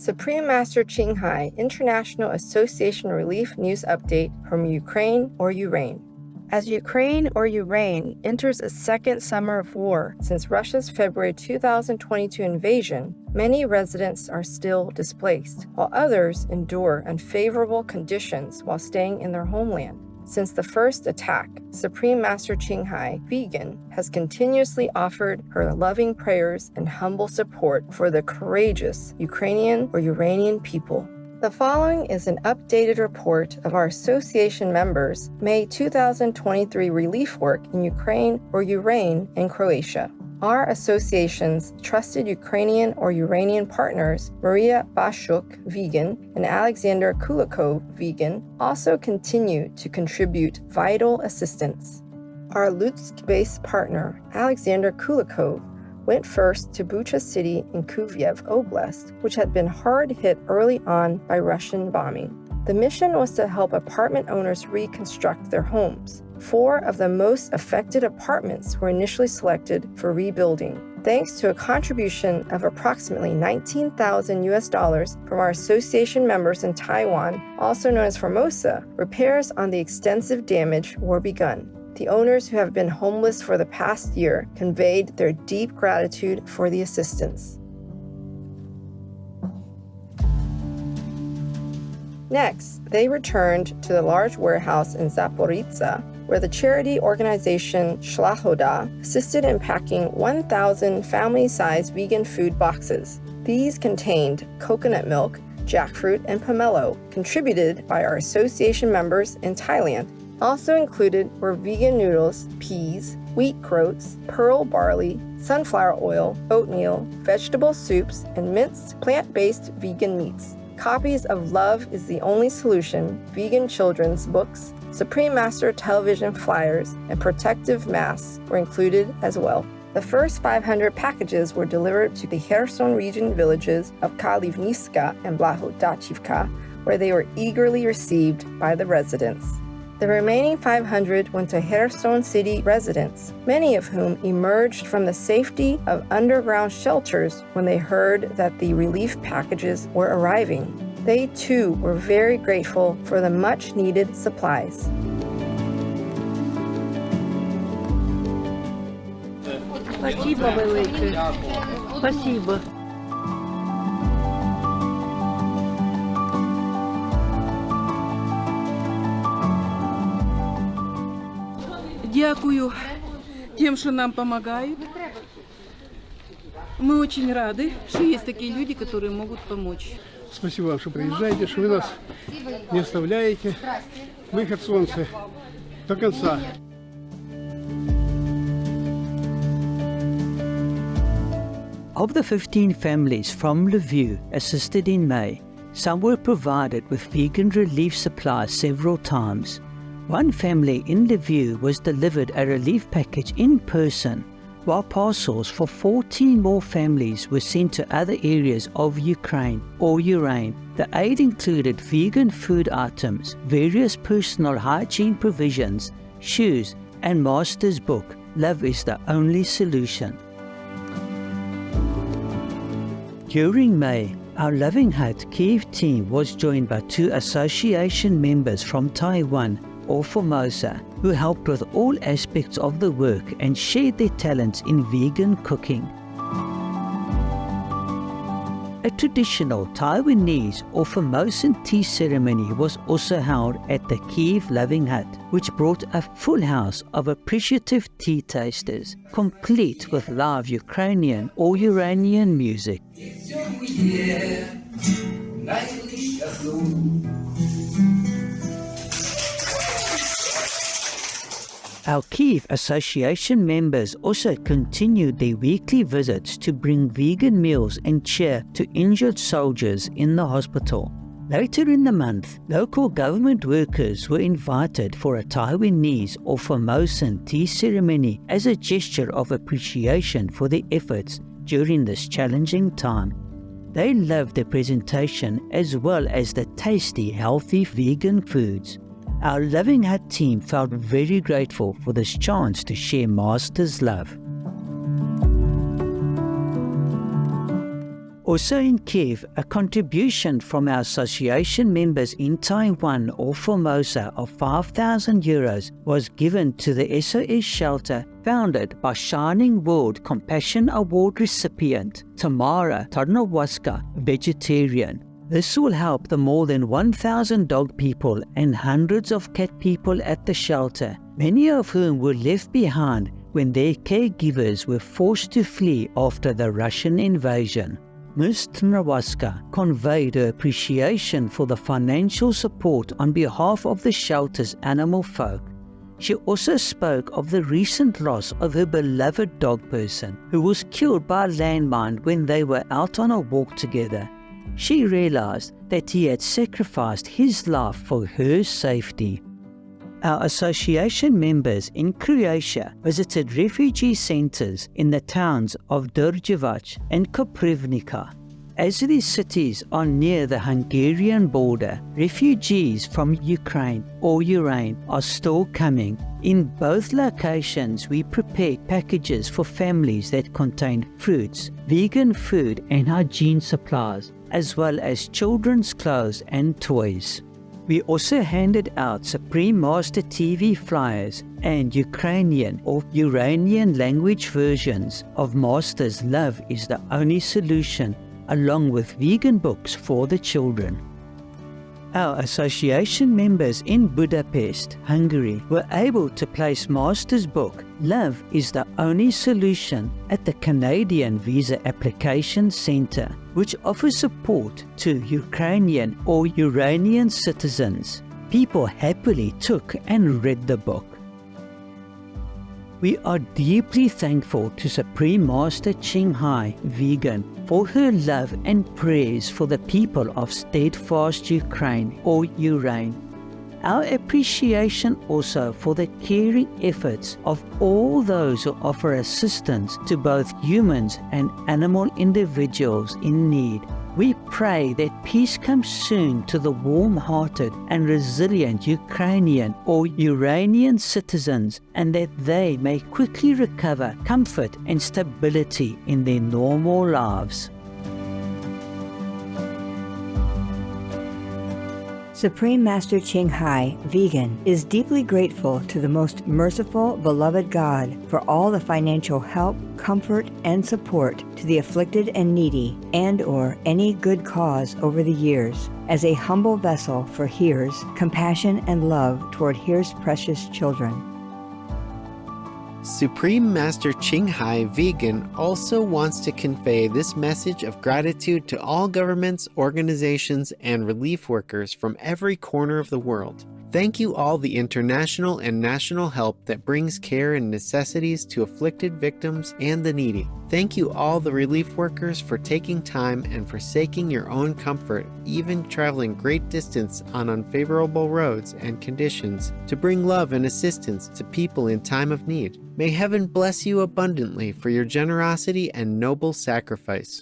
Supreme Master Qinghai International Association Relief News Update from Ukraine or Ureign. As Ukraine or Ureign enters a second summer of war since Russia's February 2022 invasion, many residents are still displaced, while others endure unfavorable conditions while staying in their homeland. Since the first attack, Supreme Master Qinghai, vegan, has continuously offered her loving prayers and humble support for the courageous Ukrainian or Uranian people. The following is an updated report of our association members' May 2023 relief work in Ukraine or Ureign in Croatia. Our association's trusted Ukrainian or Uranian partners, Maria Bashuk, vegan, and Alexander Kulikov, vegan, also continue to contribute vital assistance. Our Lutsk-based partner, Alexander Kulikov, went first to Bucha city in Kuviev Oblast, which had been hard hit early on by Russian bombing. The mission was to help apartment owners reconstruct their homes. 4 of the most affected apartments were initially selected for rebuilding. Thanks to a contribution of approximately $19,000 from our association members in Taiwan, also known as Formosa, repairs on the extensive damage were begun. The owners who have been homeless for the past year conveyed their deep gratitude for the assistance. Next, they returned to the large warehouse in Zaporizhzhia, where the charity organization Shlahoda assisted in packing 1,000 family-sized vegan food boxes. These contained coconut milk, jackfruit, and pomelo, contributed by our association members in Thailand. Also included were vegan noodles, peas, wheat groats, pearl barley, sunflower oil, oatmeal, vegetable soups, and minced plant-based vegan meats. Copies of Love is the Only Solution, vegan children's books, Supreme Master television flyers, and protective masks were included as well. The first 500 packages were delivered to the Kherson region villages of Kalivniska and Blahodachivka, where they were eagerly received by the residents. The remaining 500 went to Kherson city residents, many of whom emerged from the safety of underground shelters when they heard that the relief packages were arriving. They too were very grateful for the much-needed supplies. Спасибо велике. Спасибо. Дякую тем, что нам помогают. Мы очень рады, что есть такие люди, которые могут помочь. Спасибо вам, что приезжаете, что вы нас не оставляете. Мы херсонцы до конца. Of the 15 families from Lviv assisted in May, some were provided with vegan relief supplies several times. One family in Lviv was delivered a relief package in person, while parcels for 14 more families were sent to other areas of Ukraine or Ureign. The aid included vegan food items, various personal hygiene provisions, shoes, and Master's book, Love is the Only Solution. During May, our Loving Hut Kiev team was joined by 2 association members from Taiwan or Formosa, who helped with all aspects of the work and shared their talents in vegan cooking. A traditional Taiwanese or Formosan tea ceremony was also held at the Kiev Loving Hut, which brought a full house of appreciative tea tasters, complete with live Ukrainian or Uranian music. Our Kiev Association members also continued their weekly visits to bring vegan meals and cheer to injured soldiers in the hospital. Later in the month, local government workers were invited for a Taiwanese or Formosan tea ceremony as a gesture of appreciation for their efforts during this challenging time. They loved the presentation as well as the tasty, healthy vegan foods. Our Loving Hut team felt very grateful for this chance to share Master's love. Also in Kiev, a contribution from our association members in Taiwan or Formosa of €5,000 was given to the SOS shelter founded by Shining World Compassion Award recipient Tamara Tarnowaska, vegetarian. This will help the more than 1,000 dog people and hundreds of cat people at the shelter, many of whom were left behind when their caregivers were forced to flee after the Russian invasion. Ms. Tarnowaska conveyed her appreciation for the financial support on behalf of the shelter's animal folk. She also spoke of the recent loss of her beloved dog person, who was killed by a landmine when they were out on a walk together. She realized that he had sacrificed his life for her safety. Our association members in Croatia visited refugee centers in the towns of Đurđevac and Koprivnica. As these cities are near the Hungarian border, refugees from Ukraine or Ureign are still coming. In both locations, we prepared packages for families that contain fruits, vegan food and hygiene supplies, as well as children's clothes and toys. We also handed out Supreme Master TV flyers and Ukrainian or Uranian language versions of Master's Love is the Only Solution, along with vegan books for the children. Our association members in Budapest, Hungary, were able to place Master's book, Love is the Only Solution, at the Canadian Visa Application Centre, which offers support to Ukrainian or Uranian citizens. People happily took and read the book. We are deeply thankful to Supreme Master Ching Hai, vegan, for her love and prayers for the people of steadfast Ukraine or Ureign. Our appreciation also for the caring efforts of all those who offer assistance to both humans and animal individuals in need. We pray that peace comes soon to the warm-hearted and resilient Ukrainian or Uranian citizens, and that they may quickly recover comfort and stability in their normal lives. Supreme Master Ching Hai, vegan, is deeply grateful to the most merciful, beloved God for all the financial help, comfort, and support to the afflicted and needy, and/or any good cause over the years, as a humble vessel for Here's compassion and love toward Here's precious children. Supreme Master Ching Hai Vegan also wants to convey this message of gratitude to all governments, organizations, and relief workers from every corner of the world. Thank you all the international and national help that brings care and necessities to afflicted victims and the needy. Thank you all the relief workers for taking time and forsaking your own comfort, even traveling great distance on unfavorable roads and conditions to bring love and assistance to people in time of need. May heaven bless you abundantly for your generosity and noble sacrifice.